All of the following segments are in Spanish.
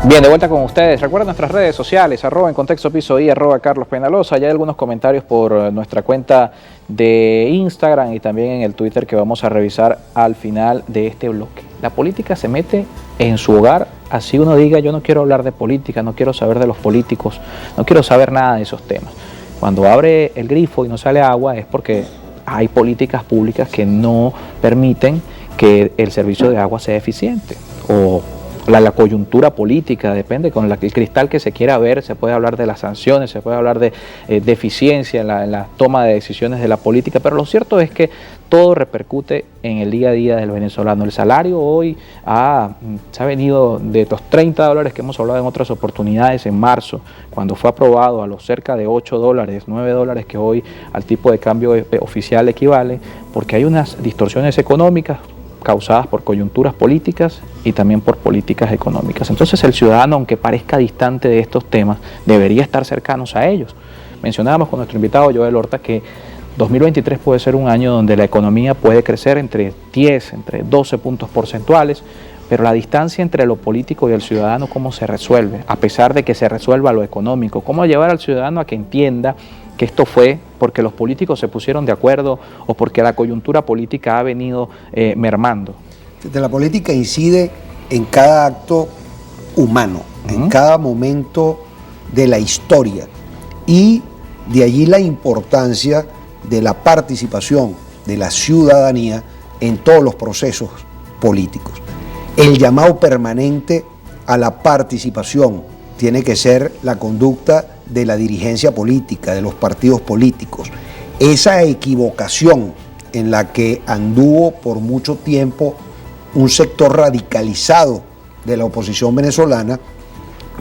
Bien, de vuelta con ustedes. Recuerden nuestras redes sociales, @en contexto piso y @Carlos Penaloza. Ya hay algunos comentarios por nuestra cuenta de Instagram y también en el Twitter que vamos a revisar al final de este bloque. La política se mete en su hogar, así uno diga yo no quiero hablar de política, no quiero saber de los políticos, no quiero saber nada de esos temas. Cuando abre el grifo y no sale agua es porque hay políticas públicas que no permiten que el servicio de agua sea eficiente o la coyuntura política, depende con el cristal que se quiera ver, se puede hablar de las sanciones, se puede hablar de eficiencia en la toma de decisiones de la política, pero lo cierto es que todo repercute en el día a día del venezolano. El salario hoy se ha venido de los $30 que hemos hablado en otras oportunidades en marzo, cuando fue aprobado a los cerca de $8, $9 que hoy al tipo de cambio oficial equivale, porque hay unas distorsiones económicas causadas por coyunturas políticas y también por políticas económicas. Entonces el ciudadano, aunque parezca distante de estos temas, debería estar cercanos a ellos. Mencionábamos con nuestro invitado Joel Horta que 2023 puede ser un año donde la economía puede crecer entre 10, entre 12 puntos porcentuales, pero la distancia entre lo político y el ciudadano, ¿cómo se resuelve? A pesar de que se resuelva lo económico, ¿cómo llevar al ciudadano a que entienda que esto fue porque los políticos se pusieron de acuerdo o porque la coyuntura política ha venido mermando? La política incide en cada acto humano, en cada momento de la historia, y de allí la importancia de la participación de la ciudadanía en todos los procesos políticos. El llamado permanente a la participación tiene que ser la conducta de la dirigencia política, de los partidos políticos. Esa equivocación en la que anduvo por mucho tiempo un sector radicalizado de la oposición venezolana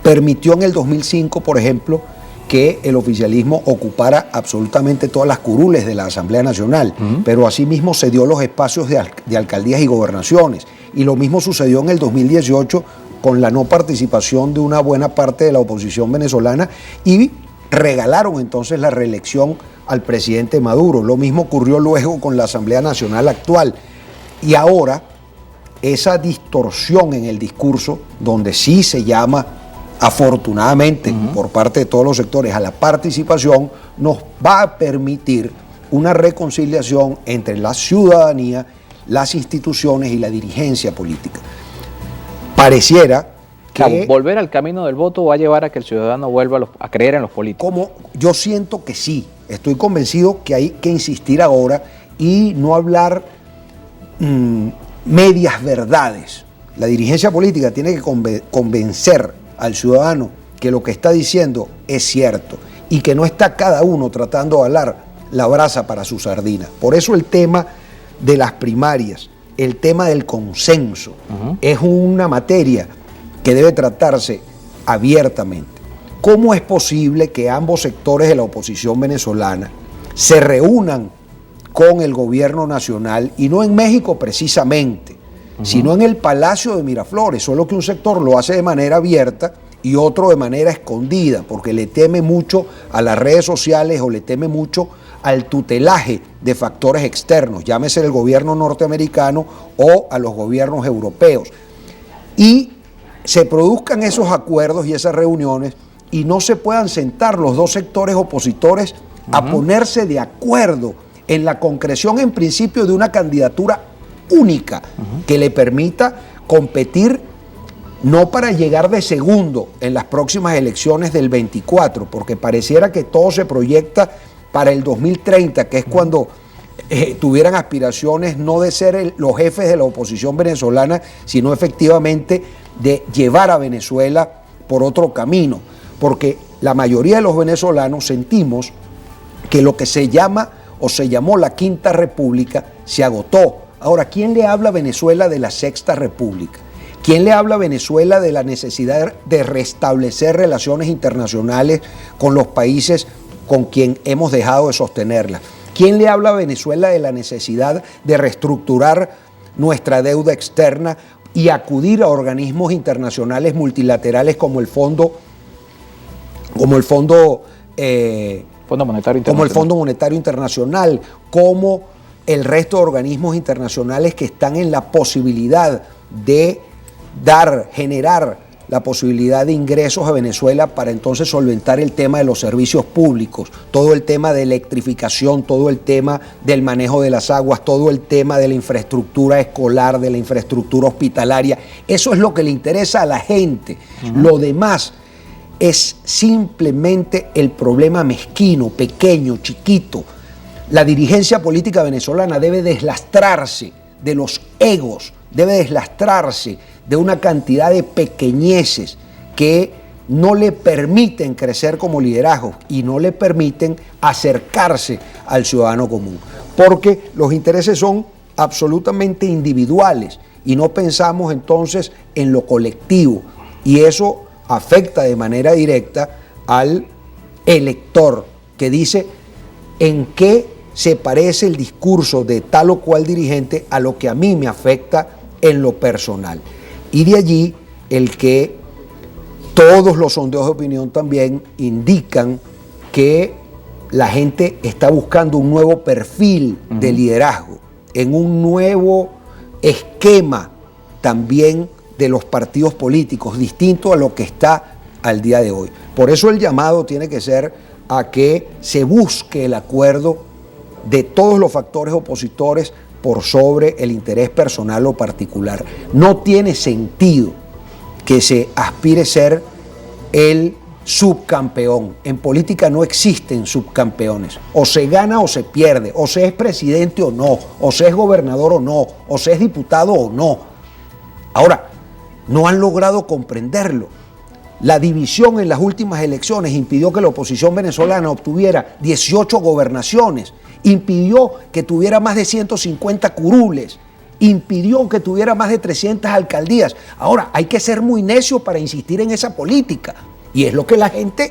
permitió en el 2005, por ejemplo, que el oficialismo ocupara absolutamente todas las curules de la Asamblea Nacional, pero asimismo cedió los espacios de alcaldías y gobernaciones. Y lo mismo sucedió en el 2018 con la no participación de una buena parte de la oposición venezolana, y regalaron entonces la reelección al presidente Maduro. Lo mismo ocurrió luego con la Asamblea Nacional actual. Y ahora esa distorsión en el discurso, donde sí se llama afortunadamente por parte de todos los sectores a la participación, nos va a permitir una reconciliación entre la ciudadanía, las instituciones y la dirigencia política. Pareciera que volver al camino del voto va a llevar a que el ciudadano vuelva a creer en los políticos. Como yo siento que sí, estoy convencido que hay que insistir ahora y no hablar medias verdades. La dirigencia política tiene que convencer al ciudadano que lo que está diciendo es cierto y que no está cada uno tratando de alar la brasa para su sardina. Por eso el tema de las primarias, el tema del consenso, es una materia que debe tratarse abiertamente. ¿Cómo es posible que ambos sectores de la oposición venezolana se reúnan con el gobierno nacional, y no en México precisamente, sino en el Palacio de Miraflores, solo que un sector lo hace de manera abierta y otro de manera escondida, porque le teme mucho a las redes sociales o le teme mucho al tutelaje de factores externos, llámese el gobierno norteamericano o a los gobiernos europeos? Y se produzcan esos acuerdos y esas reuniones y no se puedan sentar los dos sectores opositores a ponerse de acuerdo en la concreción en principio de una candidatura única que le permita competir no para llegar de segundo en las próximas elecciones del 24, porque pareciera que todo se proyecta para el 2030, que es cuando tuvieran aspiraciones no de ser los jefes de la oposición venezolana, sino efectivamente de llevar a Venezuela por otro camino, porque la mayoría de los venezolanos sentimos que lo que se llama o se llamó la Quinta República se agotó. Ahora, ¿quién le habla a Venezuela de la Sexta República? ¿Quién le habla a Venezuela de la necesidad de restablecer relaciones internacionales con los países con quien hemos dejado de sostenerlas? ¿Quién le habla a Venezuela de la necesidad de reestructurar nuestra deuda externa y acudir a organismos internacionales multilaterales como el Fondo Monetario Internacional, como el resto de organismos internacionales que están en la posibilidad de generar la posibilidad de ingresos a Venezuela para entonces solventar el tema de los servicios públicos, todo el tema de electrificación, todo el tema del manejo de las aguas, todo el tema de la infraestructura escolar, de la infraestructura hospitalaria. Eso es lo que le interesa a la gente. Lo demás es simplemente el problema mezquino, pequeño, chiquito. La dirigencia política venezolana debe deslastrarse de los egos, debe deslastrarse de una cantidad de pequeñeces que no le permiten crecer como liderazgo y no le permiten acercarse al ciudadano común, porque los intereses son absolutamente individuales y no pensamos entonces en lo colectivo, y eso afecta de manera directa al elector, que dice en qué se parece el discurso de tal o cual dirigente a lo que a mí me afecta en lo personal. Y de allí el que todos los sondeos de opinión también indican que la gente está buscando un nuevo perfil de liderazgo, en un nuevo esquema también de los partidos políticos, distinto a lo que está al día de hoy. Por eso el llamado tiene que ser a que se busque el acuerdo de todos los factores opositores por sobre el interés personal o particular. No tiene sentido que se aspire a ser el subcampeón. En política no existen subcampeones. O se gana o se pierde, o se es presidente o no, o se es gobernador o no, o se es diputado o no. Ahora, no han logrado comprenderlo. La división en las últimas elecciones impidió que la oposición venezolana obtuviera 18 gobernaciones, impidió que tuviera más de 150 curules, impidió que tuviera más de 300 alcaldías. Ahora, hay que ser muy necio para insistir en esa política. Y es lo que la gente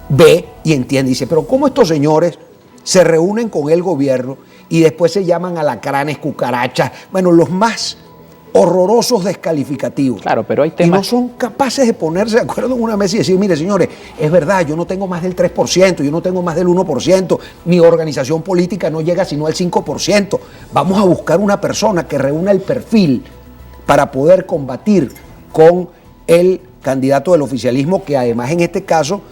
ve y entiende. Dice, pero ¿cómo estos señores se reúnen con el gobierno y después se llaman alacranes, cucarachas? Bueno, los más horrorosos descalificativos. Claro, pero hay temas... Y no son capaces de ponerse de acuerdo en una mesa y decir, mire, señores, es verdad, yo no tengo más del 3%, yo no tengo más del 1%, mi organización política no llega sino al 5%. Vamos a buscar una persona que reúna el perfil para poder combatir con el candidato del oficialismo, que además en este caso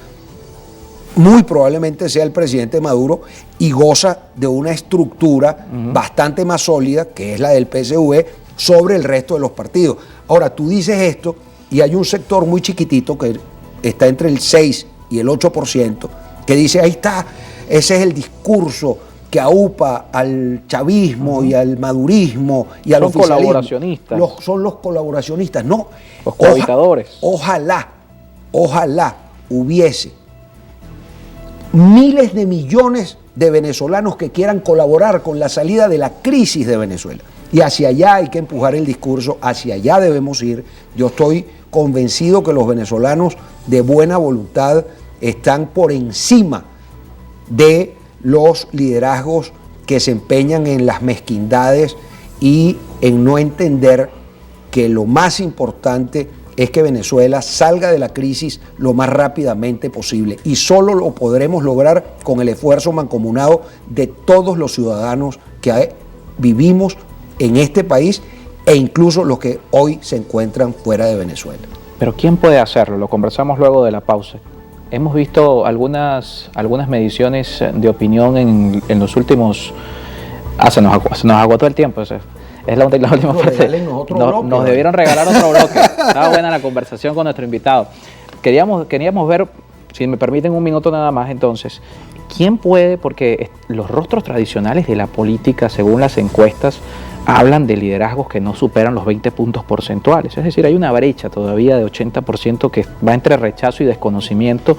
muy probablemente sea el presidente Maduro y goza de una estructura bastante más sólida, que es la del PSV, sobre el resto de los partidos. Ahora, tú dices esto y hay un sector muy chiquitito que está entre el 6 y el 8%, que dice, ahí está, ese es el discurso que aupa al chavismo y al madurismo y al oficialismo. Son colaboracionistas. Son los colaboracionistas, no. Los cohabitadores. Ojalá hubiese miles de millones de venezolanos que quieran colaborar con la salida de la crisis de Venezuela. Y hacia allá hay que empujar el discurso, hacia allá debemos ir. Yo estoy convencido que los venezolanos de buena voluntad están por encima de los liderazgos que se empeñan en las mezquindades y en no entender que lo más importante es que Venezuela salga de la crisis lo más rápidamente posible. Y solo lo podremos lograr con el esfuerzo mancomunado de todos los ciudadanos que vivimos en este país e incluso los que hoy se encuentran fuera de Venezuela. Pero ¿quién puede hacerlo? Lo conversamos luego de la pausa. Hemos visto algunas mediciones de opinión en los últimos... se nos agotó el tiempo. Es la última parte. Nos debieron regalar otro bloque. Estaba buena la conversación con nuestro invitado. Queríamos ver, si me permiten un minuto nada más entonces, ¿quién puede? Porque los rostros tradicionales de la política, según las encuestas, hablan de liderazgos que no superan los 20 puntos porcentuales. Es decir, hay una brecha todavía de 80% que va entre rechazo y desconocimiento,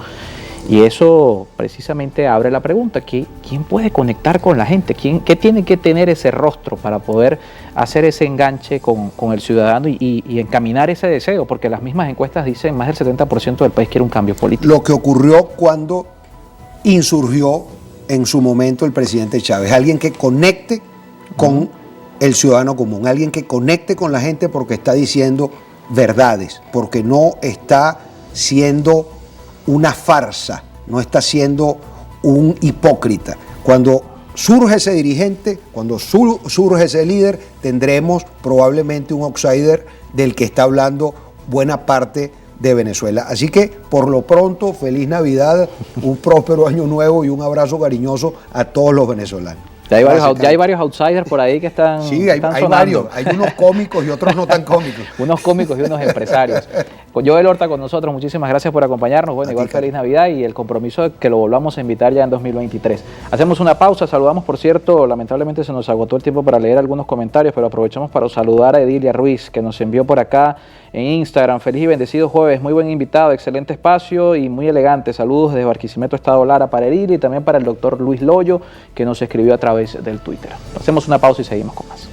y eso precisamente abre la pregunta, ¿quién puede conectar con la gente? ¿Qué tiene que tener ese rostro para poder hacer ese enganche con el ciudadano y encaminar ese deseo? Porque las mismas encuestas dicen más del 70% del país quiere un cambio político. Lo que ocurrió cuando insurgió en su momento el presidente Chávez, alguien que conecte con el ciudadano común, alguien que conecte con la gente porque está diciendo verdades, porque no está siendo una farsa, no está siendo un hipócrita. Cuando surge ese dirigente, cuando surge ese líder, tendremos probablemente un outsider del que está hablando buena parte de Venezuela. Así que, por lo pronto, feliz Navidad, un próspero año nuevo y un abrazo cariñoso a todos los venezolanos. Ya hay varios outsiders por ahí que están Sí, hay varios. Hay unos cómicos y otros no tan cómicos. Unos cómicos y unos empresarios. Con Joel Horta con nosotros, muchísimas gracias por acompañarnos. Bueno, igual feliz Navidad y el compromiso de que lo volvamos a invitar ya en 2023. Hacemos una pausa, saludamos, por cierto, lamentablemente se nos agotó el tiempo para leer algunos comentarios, pero aprovechamos para saludar a Edilia Ruiz, que nos envió por acá en Instagram. Feliz y bendecido jueves, muy buen invitado, excelente espacio y muy elegante. Saludos desde Barquisimeto, Estado Lara, para Edilia y también para el doctor Luis Loyo, que nos escribió a través del Twitter. Hacemos una pausa y seguimos con más.